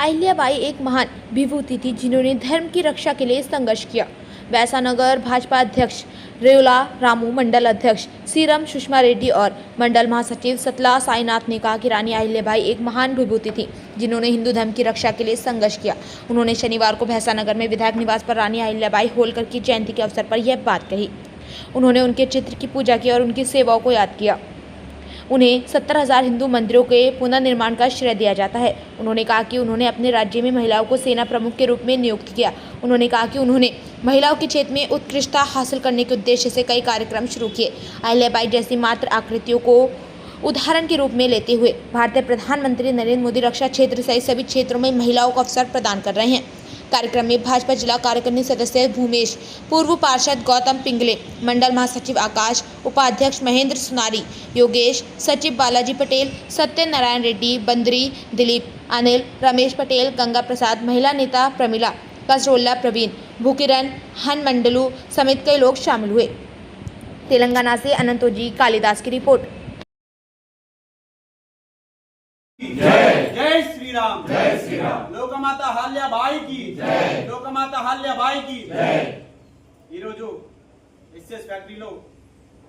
अहिल्याबाई एक महान विभूति थी जिन्होंने धर्म की रक्षा के लिए संघर्ष किया। वैसानगर भाजपा अध्यक्ष रेउला रामू, मंडल अध्यक्ष सीरम सुषमा रेड्डी और मंडल महासचिव सतला साईनाथ ने कहा कि रानी अहिल्याबाई एक महान विभूति थी जिन्होंने हिंदू धर्म की रक्षा के लिए संघर्ष किया। उन्होंने शनिवार को भैसानगर में विधायक निवास पर रानी अहिल्याबाई होलकर की जयंती के अवसर पर यह बात कही। उन्होंने उनके चित्र की पूजा की और उनकी सेवाओं को याद किया। उन्हें 70,000 हिंदू मंदिरों के पुनर्निर्माण का श्रेय दिया जाता है। उन्होंने कहा कि उन्होंने अपने राज्य में महिलाओं को सेना प्रमुख के रूप में नियुक्त किया। उन्होंने कहा कि उन्होंने महिलाओं के क्षेत्र में उत्कृष्टता हासिल करने के उद्देश्य से कई कार्यक्रम शुरू किए। अहिल्याबाई जैसी मात्र आकृतियों को उदाहरण के रूप में लेते हुए भारतीय प्रधानमंत्री नरेंद्र मोदी रक्षा क्षेत्र सहित सभी क्षेत्रों में महिलाओं को अवसर प्रदान कर रहे हैं। कार्यक्रम में भाजपा जिला कार्यकारिणी सदस्य भूमेश, पूर्व पार्षद गौतम पिंगले, मंडल महासचिव आकाश, उपाध्यक्ष महेंद्र सुनारी, योगेश, सचिव बालाजी पटेल, सत्यनारायण रेड्डी, बंदरी, दिलीप, अनिल, रमेश पटेल, गंगा प्रसाद, महिला नेता प्रमिला, कसरोल्ला प्रवीण, भूकिरण, हन मंडलू समेत कई लोग शामिल हुए। तेलंगाना से अनंतोजी कालिदास की रिपोर्ट। जय श्री राम, जय श्री राम। लोकमाता अहिल्याबाई की जय, लोकमाता अहिल्याबाई की जय। ఈరోజు ఎస్ఎస్ ఫ్యాక్టరీలో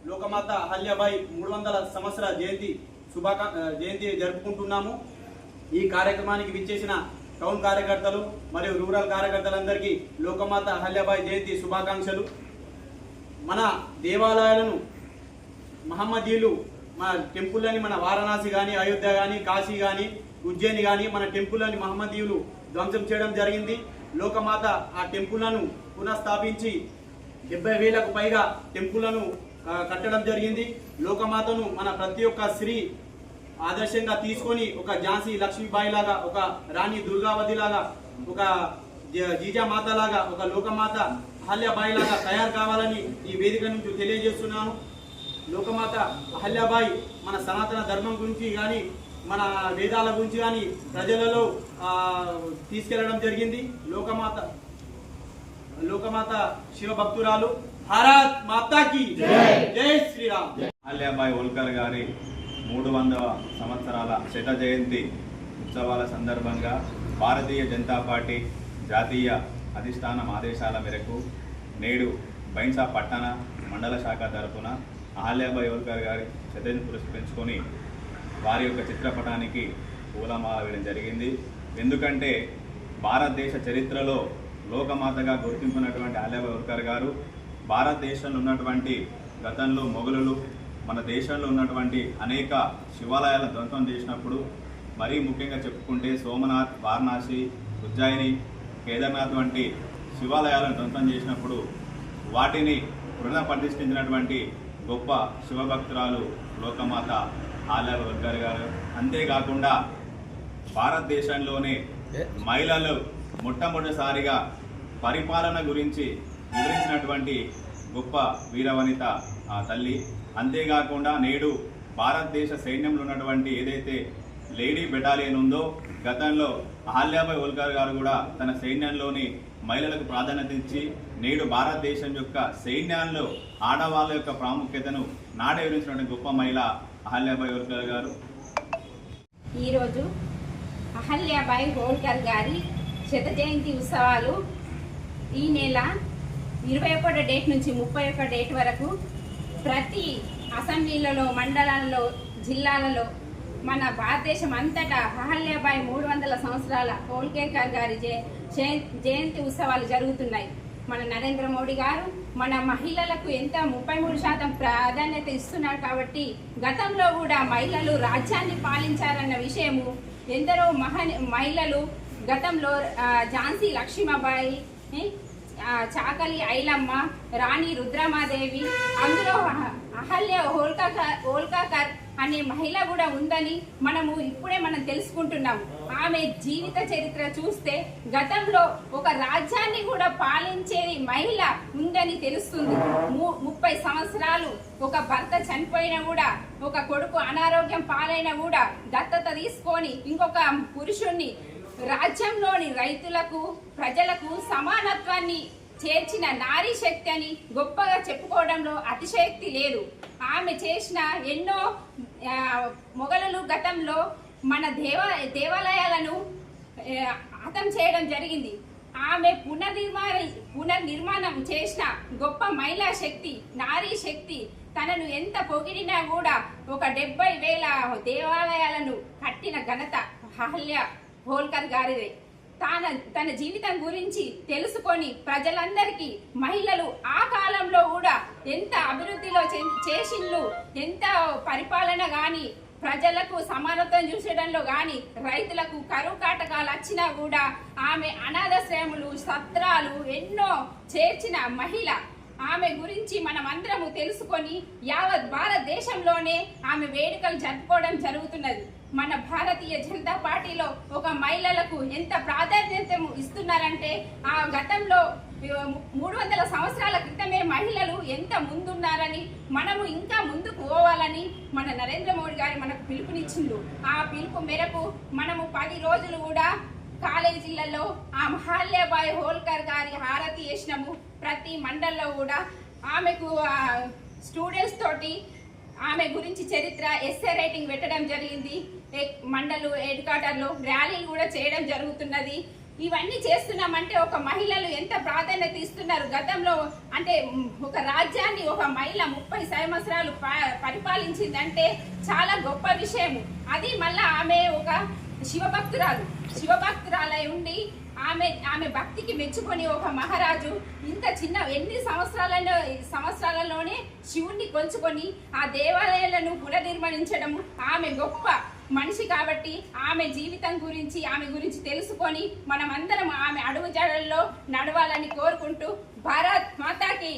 లోకమాత అహల్యాబాయి 300 సంవత్సర జయంతి జరుపుకుంటున్నాము। ఈ కార్యక్రమానికి విచ్చేసిన టౌన్ కార్యకర్తలు మరియు రూరల్ కార్యకర్తలందరికీ లోకమాత అహల్యాబాయి జయంతి శుభాకాంక్షలు। మన దేవాలయాలను మహమ్మదీయులు మన టెంపుల్ని మన వారణాసి కానీ, అయోధ్య కానీ, కాశీ కానీ, ఉజ్జయిని కానీ మన టెంపుల్ని మహమ్మదీయులు ధ్వంసం చేయడం జరిగింది। లోకమాత ఆ టెంపుల్లను పునఃస్థాపించి 70,000కు పైగా టెంపుల్లను కట్టడం జరిగింది। లోకమాతను మన ప్రతి ఒక్క స్త్రీ ఆదర్శంగా తీసుకొని ఒక ఝాన్సీ లక్ష్మీబాయి లాగా, ఒక రాణి దుర్గావతి లాగా, ఒక జీజామాత లాగా, ఒక లోకమాత అహల్యాబాయి లాగా తయారు కావాలని ఈ వేదిక నుంచి తెలియజేస్తున్నాను। లోకమాత అహల్యాబాయి మన సనాతన ధర్మం గురించి కానీ, మన వేదాల గురించి కానీ ప్రజలలో తీసుకెళ్లడం జరిగింది। లోకమాత శివభక్తురాలు। భారత్ మాతాకి జై, జై శ్రీరామ్। అహల్యాబాయి హోల్కర్ గారి 300వ సంవత్సరాల శత జయంతి ఉత్సవాల సందర్భంగా భారతీయ జనతా పార్టీ జాతీయ అధిష్టానం ఆదేశాల మేరకు నేడు బైన్సా పట్టణ మండల శాఖ తరఫున అహల్యాబాయి హోల్కర్ గారి శతజయంతి పురస్కరించుకొని వారి యొక్క చిత్రపటానికి పూలమాల వేయడం జరిగింది। ఎందుకంటే భారతదేశ చరిత్రలో లోకమాతగా గుర్తింపున్నటువంటి అహల్యాబాయి హోల్కర్ గారు భారతదేశంలో ఉన్నటువంటి గతంలో మొఘలులు మన దేశంలో ఉన్నటువంటి అనేక శివాలయాలను ధ్వంసం చేసినప్పుడు, మరీ ముఖ్యంగా చెప్పుకుంటే సోమనాథ్, వారణాసి, ఉజ్జయిని, కేదార్నాథ్ వంటి శివాలయాలను ధ్వంసం చేసినప్పుడు వాటిని పునఃప్రతిష్ఠించినటువంటి గొప్ప శివభక్తురాలు లోకమాత అహల్యాబాయి హోల్కర్ గారు। అంతేకాకుండా భారతదేశంలోనే మహిళలు మొట్టమొదటిసారిగా పరిపాలన గురించి వివరించినటువంటి గొప్ప వీరవనిత ఆ తల్లి। అంతేకాకుండా నేడు భారతదేశ సైన్యంలో ఉన్నటువంటి ఏదైతే లేడీ బెటాలియన్ ఉందో, గతంలో అహల్యాబాయి హోల్కర్ గారు కూడా తన సైన్యంలోని మహిళలకు ప్రాధాన్యత ఇచ్చి నేడు భారతదేశం యొక్క సైన్యాల్లో ఆడవాళ్ళ యొక్క ప్రాముఖ్యతను నాడే వివరించినటువంటి గొప్ప మహిళ అహల్యాబాయి హోల్కర్ గారు। ఈరోజు అహల్యాబాయి హోల్కర్ గారి శత జయంతి ఉత్సవాలు ఈ నెల 21 డేట్ నుంచి 31 డేట్ వరకు ప్రతి అసెంబ్లీలలో, మండలాల్లో, జిల్లాలలో మన భారతదేశం అంతటా అహల్యాబాయి 300 సంవత్సరాల హోల్కర్ గారి జయంతి ఉత్సవాలు జరుగుతున్నాయి। మన నరేంద్ర మోడీ గారు మన మహిళలకు ఎంత 33% ప్రాధాన్యత ఇస్తున్నారు కాబట్టి గతంలో కూడా మహిళలు రాజ్యాన్ని పాలించారన్న విషయము ఎందరో మహిళలు గతంలో ఝాన్సీ లక్ష్మీబాయి, చాకలి ఐలమ్మ, రాణి రుద్రమాదేవి, అందులో అహల్య హోల్కర్ అనే మహిళ కూడా ఉందని ఇప్పుడే మనం తెలుసుకుంటున్నాము। ఆమె జీవిత చరిత్ర చూస్తే గతంలో ఒక రాజ్యాన్ని కూడా పాలించేది మహిళ ఉందని తెలుస్తుంది। 30 సంవత్సరాలు ఒక భర్త చనిపోయినా కూడా, ఒక కొడుకు అనారోగ్యం పాలైనా కూడా దత్తత తీసుకొని ఇంకొక పురుషుణ్ణి రాజ్యంలోని రైతులకు, ప్రజలకు సమానత్వాన్ని చేర్చిన నారీ శక్తి అని గొప్పగా చెప్పుకోవడంలో అతిశయోక్తి లేదు। ఆమె చేసిన ఎన్నో మొఘలులు గతంలో మన దేవాలయాలను హతం చేయడం జరిగింది. ఆమె పునర్నిర్మాణం చేసిన గొప్ప మహిళా శక్తి, నారీ శక్తి. తనను ఎంత పొగిడినా కూడా ఒక 70,000 దేవాలయాలను కట్టిన ఘనత అహల్య హోల్కర్ గారిదే. తన జీవితం గురించి తెలుసుకొని ప్రజలందరికీ, మహిళలు ఆ కాలంలో కూడా ఎంత అభివృద్ధిలో చేసిండ్లు, ఎంత పరిపాలన గాని, ప్రజలకు సమానత్వం చూసడంలో గాని, రైతులకు కరువు కాటకాలు వచ్చినా కూడా ఆమె అనాథాశ్రయములు, సత్రాలు ఎన్నో చేర్చిన మహిళ. ఆమె గురించి మనం అందరము తెలుసుకొని యావత్ భారతదేశంలోనే ఆమె వేడుకలు జరుపుకోవడం జరుగుతున్నది. మన భారతీయ జనతా పార్టీలో ఒక మహిళలకు ఎంత ప్రాధాన్యత ఇస్తున్నారంటే, ఆ గతంలో 300 సంవత్సరాల క్రితమే మహిళలు ఎంత ముందున్నారని, మనము ఇంకా ముందుకు పోవాలని మన నరేంద్ర మోడీ గారు మనకు పిలుపునిచ్చిండు. ఆ పిలుపు మేరకు మనము 10 రోజులు కూడా కాలేజీలలో ఆ అహల్యాబాయి హోల్కర్ గారి హారతి చేసినాము. ప్రతి మండల్లో కూడా ఆమెకు స్టూడెంట్స్ తోటి ఆమె గురించి చరిత్ర, ఎస్ఏ రైటింగ్ పెట్టడం జరిగింది. మండలు హెడ్ క్వార్టర్లో ర్యాలీలు కూడా చేయడం జరుగుతున్నది. ఇవన్నీ చేస్తున్నామంటే ఒక మహిళలు ఎంత ప్రాధాన్యత ఇస్తున్నారు. గతంలో అంటే ఒక రాజ్యాన్ని ఒక మహిళ 30 సంవత్సరాలు పరిపాలించిందంటే చాలా గొప్ప విషయం. అది మళ్ళా ఆమె ఒక శివభక్తురాలై ఉండి ఆమె భక్తికి మెచ్చుకొని ఒక మహారాజు ఇంత చిన్న ఎన్ని సంవత్సరాలలోనే శివుణ్ణి కొలుచుకొని ఆ దేవాలయాలను పునర్నిర్మించడం ఆమె గొప్ప మనిషి. కాబట్టి ఆమె జీవితం గురించి, ఆమె గురించి తెలుసుకొని మనమందరం ఆమె అడుగుజాడల్లో నడవాలని కోరుకుంటూ భారత్ మాతాకి